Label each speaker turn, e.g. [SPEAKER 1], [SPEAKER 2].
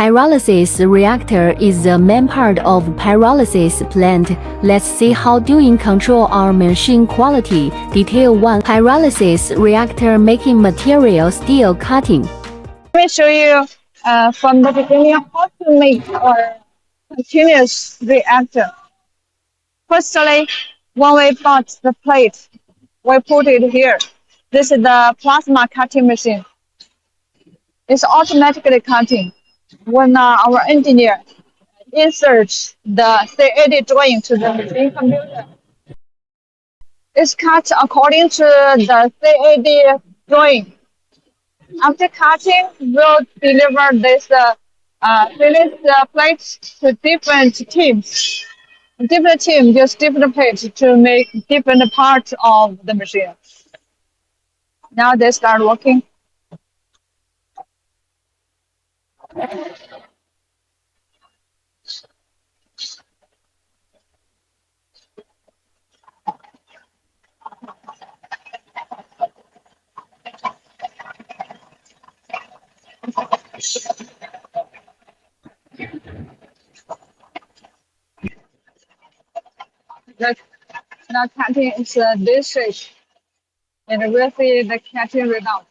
[SPEAKER 1] Pyrolysis reactor is the main part of pyrolysis plant. Let's see how doing control our machine quality. Detail 1. Pyrolysis reactor making material steel cutting.
[SPEAKER 2] Let me show you from the beginning how to make our continuous reactor. Firstly, when we bought the plate, we put it here. This is the plasma cutting machine. It's automatically cutting. When our engineer inserts the CAD drawing to the machine computer, it's cut according to the CAD drawing. After cutting, we'll deliver this finished plates to different teams. Different team use different plates to make different parts of the machine. Now they start working. Now cutting is this shape, and we'll see the cutting result.